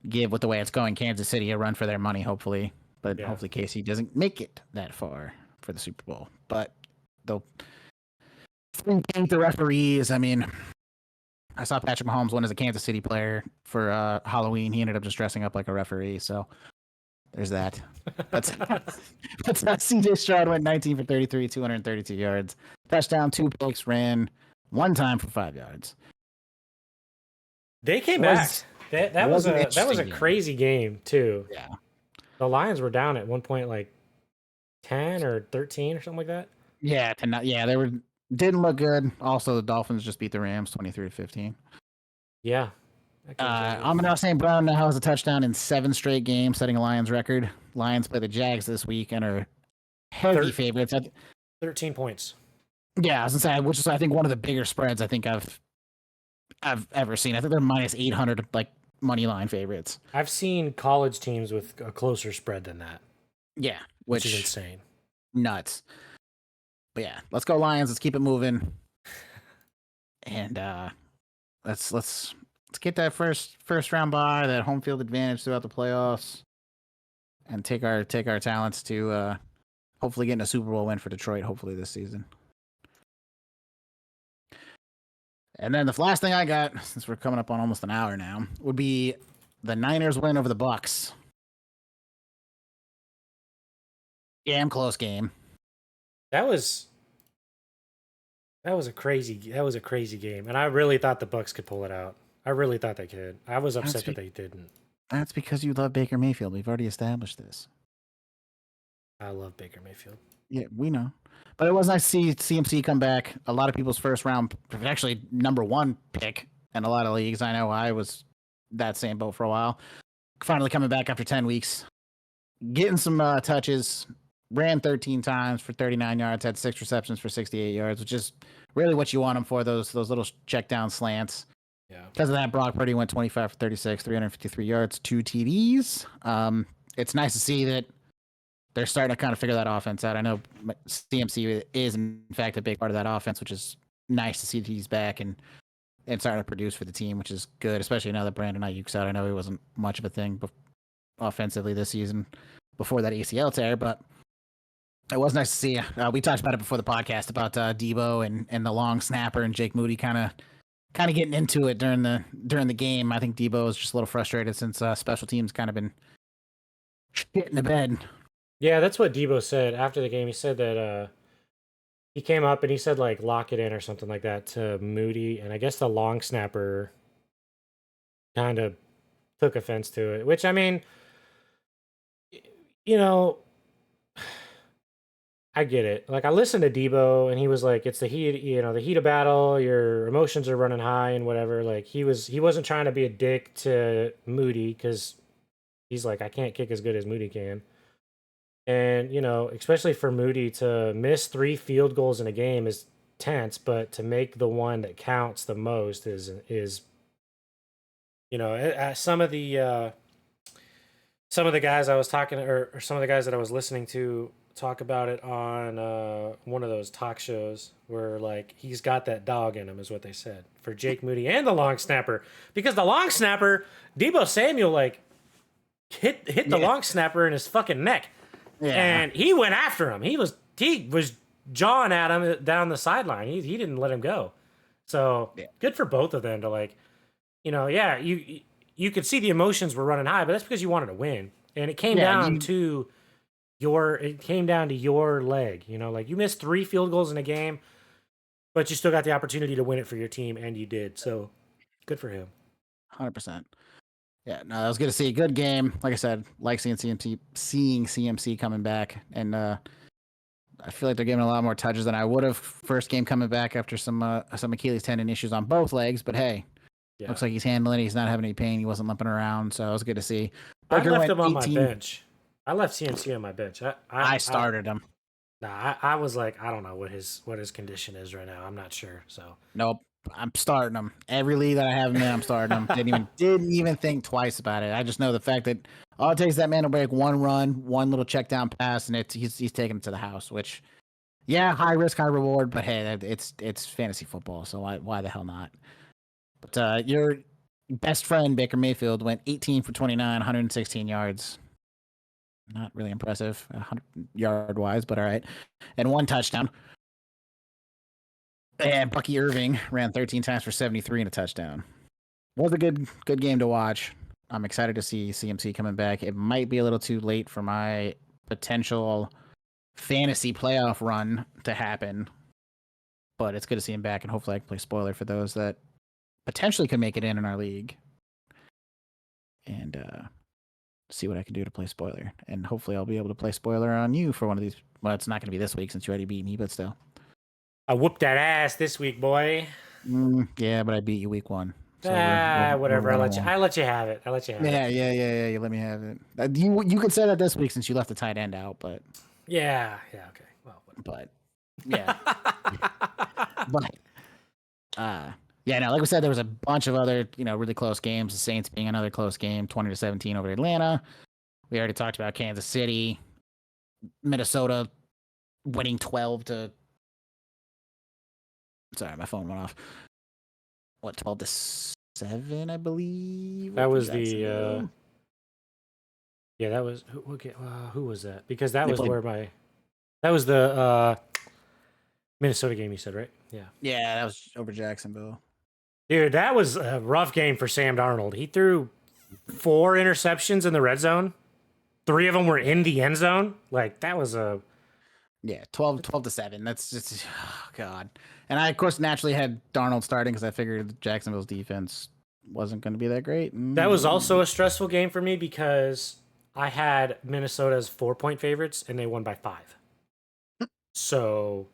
Speaker 1: give, with the way it's going, Kansas City a run for their money, hopefully. But hopefully KC doesn't make it that far for the Super Bowl. But they'll paint the referees. I mean, I saw Patrick Mahomes win as a Kansas City player for Halloween. He ended up just dressing up like a referee. So there's that. That's CJ Stroud went 19 for 33, 232 yards. Touchdown, 2 picks, ran 1 time for 5 yards.
Speaker 2: They came back. That was a crazy game too.
Speaker 1: Yeah.
Speaker 2: The Lions were down at one point like 10 or 13 or something like that.
Speaker 1: Yeah, they didn't look good. Also, the Dolphins just beat the Rams 23-15.
Speaker 2: Yeah.
Speaker 1: Amon St. Brown now has a touchdown in 7 straight games, setting a Lions record. Lions play the Jags this week and are heavy favorites.
Speaker 2: 13 points.
Speaker 1: Yeah, I was gonna say, which is I think one of the bigger spreads I think I've ever seen. I think they're minus 800 like money line favorites.
Speaker 2: I've seen college teams with a closer spread than that.
Speaker 1: Yeah,
Speaker 2: which is insane.
Speaker 1: Nuts. But yeah, let's go Lions. Let's keep it moving. And let's get that first round bye, that home field advantage throughout the playoffs, and take our talents to hopefully getting a Super Bowl win for Detroit. Hopefully this season. And then the last thing I got, since we're coming up on almost an hour now, would be the Niners win over the Bucks. Damn close game.
Speaker 2: That was a crazy game, and I really thought the Bucks could pull it out. I really thought they could. I was upset that they didn't.
Speaker 1: That's because you love Baker Mayfield. We've already established this.
Speaker 2: I love Baker Mayfield.
Speaker 1: Yeah, we know. But it was nice to see CMC come back. A lot of people's first round, actually number 1 pick in a lot of leagues. I know I was that same boat for a while. Finally coming back after 10 weeks. Getting some touches. Ran 13 times for 39 yards. Had 6 receptions for 68 yards, which is really what you want him for, those little check down slants.
Speaker 2: Yeah.
Speaker 1: Because of that, Brock Purdy went 25 for 36, 353 yards, 2 TDs. It's nice to see that they're starting to kind of figure that offense out. I know CMC is, in fact, a big part of that offense, which is nice to see that he's back and starting to produce for the team, which is good, especially now that Brandon Ayuk's out. I know he wasn't much of a thing offensively this season before that ACL tear, but it was nice to see. We talked about it before the podcast about Deebo and the long snapper and Jake Moody kind of getting into it during the game. I think Deebo was just a little frustrated since special teams kind of been shit in the bed.
Speaker 2: Yeah, that's what Deebo said after the game. He said that he came up and he said like lock it in or something like that to Moody, and I guess the long snapper kind of took offense to it. Which, I mean, you know, I get it. Like I listened to Deebo and he was like, it's the heat, the heat of battle, your emotions are running high and whatever. Like he wasn't trying to be a dick to Moody because he's like, I can't kick as good as Moody can. And, especially for Moody to miss 3 field goals in a game is tense, but to make the one that counts the most is some of the guys I was talking to, or some of the guys that I was listening to talk about it on one of those talk shows where like he's got that dog in him is what they said for Jake Moody and the long snapper, because the long snapper Deebo Samuel like hit the long snapper in his fucking neck, and he went after him. He was jawing at him down the sideline. He didn't let him go. So good for both of them to like, you could see the emotions were running high, but that's because you wanted to win, and it came down to your leg. Like you missed 3 field goals in a game, but you still got the opportunity to win it for your team, and you did. So good for him.
Speaker 1: 100%. Yeah, no, that was good to see. Good game. Like I said, like seeing CMC coming back, and I feel like they're giving a lot more touches than I would have first game coming back after some Achilles tendon issues on both legs. But hey, looks like he's handling it. He's not having any pain. He wasn't limping around, so it was good to see.
Speaker 2: I left him on my bench. I left CMC on my bench.
Speaker 1: I started him.
Speaker 2: Nah, I was like, I don't know what his condition is right now. I'm not sure. So
Speaker 1: nope, I'm starting him. Every league that I have him in, I'm starting him. Didn't even think twice about it. I just know the fact that all it takes is that man to break one run, one little check down pass, and he's taking it to the house. Which, high risk, high reward. But hey, it's fantasy football, so why the hell not? But your best friend Baker Mayfield went 18 for 29, 116 yards. Not really impressive, 100 yard wise, but all right. And 1 touchdown. And Bucky Irving ran 13 times for 73 and a touchdown. Was a good game to watch. I'm excited to see CMC coming back. It might be a little too late for my potential fantasy playoff run to happen, but it's good to see him back, and hopefully I can play spoiler for those that potentially could make it in our league, and see what I can do to play spoiler. And hopefully I'll be able to play spoiler on you for one of these. Well, it's not going to be this week since you already beat me, but still.
Speaker 2: I whooped that ass this week, boy.
Speaker 1: Yeah, but I beat you week 1.
Speaker 2: So whatever. I let you have it.
Speaker 1: Yeah. You let me have it. You could say that this week since you left the tight end out, but
Speaker 2: yeah, okay. Well,
Speaker 1: but yeah, but like we said, there was a bunch of other really close games. The Saints being another close game, 20-17 over Atlanta. We already talked about Kansas City, Minnesota winning 12 to. Sorry, my phone went off. 12-7, I believe.
Speaker 2: That was the. That was who was that? Because that was that was the Minnesota game. You said, right? Yeah.
Speaker 1: Yeah, that was over Jacksonville.
Speaker 2: Dude, that was a rough game for Sam Darnold. He threw 4 interceptions in the red zone. 3 of them were in the end zone. Like that was a.
Speaker 1: Yeah, 12-7. That's just God. And I, of course, naturally had Darnold starting because I figured Jacksonville's defense wasn't going to be that great.
Speaker 2: That was also a stressful game for me because I had Minnesota as 4-point favorites and they won by 5. So,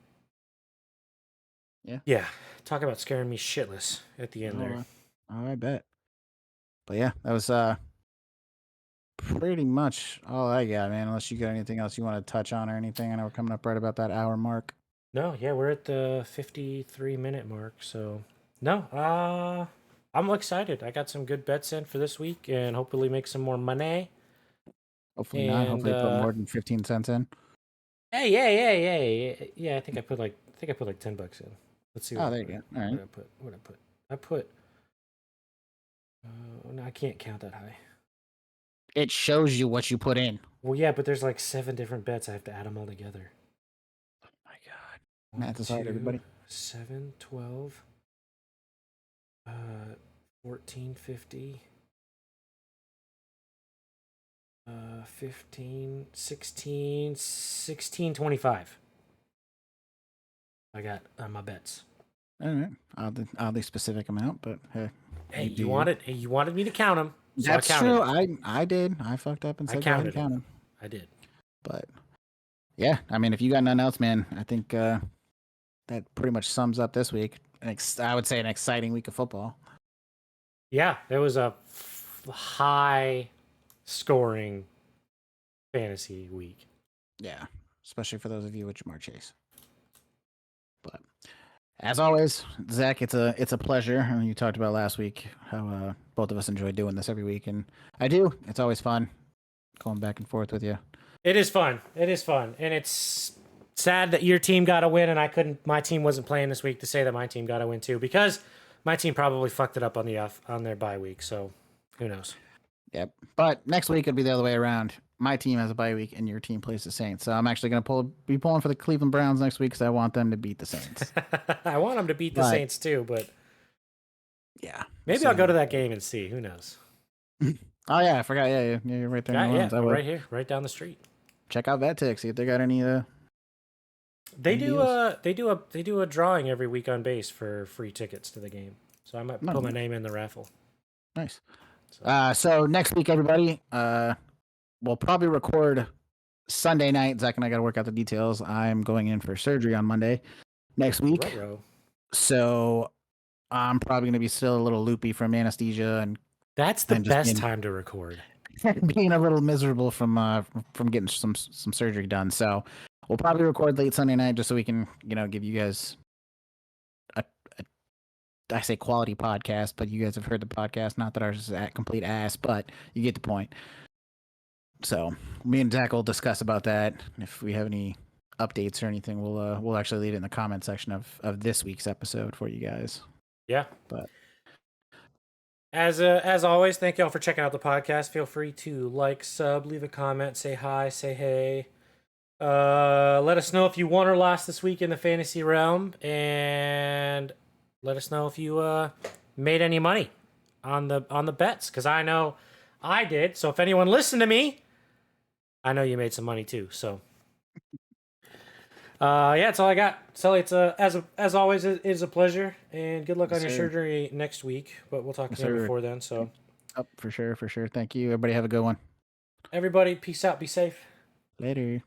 Speaker 2: yeah, talk about scaring me shitless at the end there.
Speaker 1: Oh, I bet. But yeah, that was pretty much all I got, man. Unless you got anything else you want to touch on or anything. I know we're coming up right about that hour mark.
Speaker 2: No, yeah, we're at the 53-minute mark. So, no, I'm excited. I got some good bets in for this week and hopefully make some more money.
Speaker 1: Hopefully not. Hopefully put more than 15 cents in.
Speaker 2: Hey, yeah. I think I put like $10 in. Let's see.
Speaker 1: There you go. All right.
Speaker 2: What I put. No, I can't count that high.
Speaker 1: It shows you what you put in.
Speaker 2: Well, yeah, but there's like 7 different bets. I have to add them all together.
Speaker 1: Oh my God. Math is hard, everybody.
Speaker 2: 7, 12, 14, 50, 15, 16, 25. I got my bets.
Speaker 1: All right. Oddly specific amount, but hey.
Speaker 2: Hey, you wanted me to count them. So
Speaker 1: that's true. I did. I fucked up and said I counted them.
Speaker 2: I did.
Speaker 1: But Yeah, I mean, if you got nothing else, man, I think that pretty much sums up this week. I would say an exciting week of football.
Speaker 2: Yeah, it was a high scoring fantasy week.
Speaker 1: Yeah, especially for those of you with Jamar Chase. But as always, Zach, it's a pleasure. I mean, you talked about last week how both of us enjoy doing this every week, and I do. It's always fun going back and forth with you.
Speaker 2: It is fun. It is fun, and it's sad that your team got a win, and I couldn't. My team wasn't playing this week to say that my team got a win too, because my team probably fucked it up on their bye week. So who knows?
Speaker 1: Yep. But next week it'll be the other way around. My team has a bye week, and your team plays the Saints. So I'm actually going to be pulling for the Cleveland Browns next week because I want them to beat the Saints.
Speaker 2: I want them to beat the Saints too, but
Speaker 1: yeah,
Speaker 2: maybe I'll go to that game and see. Who knows?
Speaker 1: Oh yeah, I forgot. Yeah, you're right there.
Speaker 2: Yeah, right here, right down the street.
Speaker 1: Check out VetTech. See if they got any.
Speaker 2: They do a drawing every week on base for free tickets to the game. So I might put my name in the raffle.
Speaker 1: Nice. So next week, everybody, we'll probably record Sunday night. Zach and I got to work out the details. I'm going in for surgery on Monday next week.
Speaker 2: Ruh-roh.
Speaker 1: So I'm probably going to be still a little loopy from anesthesia, and
Speaker 2: that's the best time to record.
Speaker 1: Being a little miserable from getting some surgery done. So we'll probably record late Sunday night just so we can, give you guys I say quality podcast, but you guys have heard the podcast. Not that ours is a complete ass, but you get the point. So me and Zach will discuss about that. If we have any updates or anything, we'll actually leave it in the comment section of this week's episode for you guys.
Speaker 2: Yeah.
Speaker 1: But
Speaker 2: as always, thank y'all for checking out the podcast. Feel free to like, sub, leave a comment, say hi, say hey. Let us know if you won or lost this week in the fantasy realm, and let us know if you made any money on the bets, because I know I did. So if anyone listened to me, I know you made some money too. So yeah, that's all I got. Sully, it's as always, it is a pleasure, and good luck on your surgery next week. But we'll talk again before then. So
Speaker 1: for sure. Thank you. Everybody have a good one.
Speaker 2: Everybody, peace out. Be safe.
Speaker 1: Later.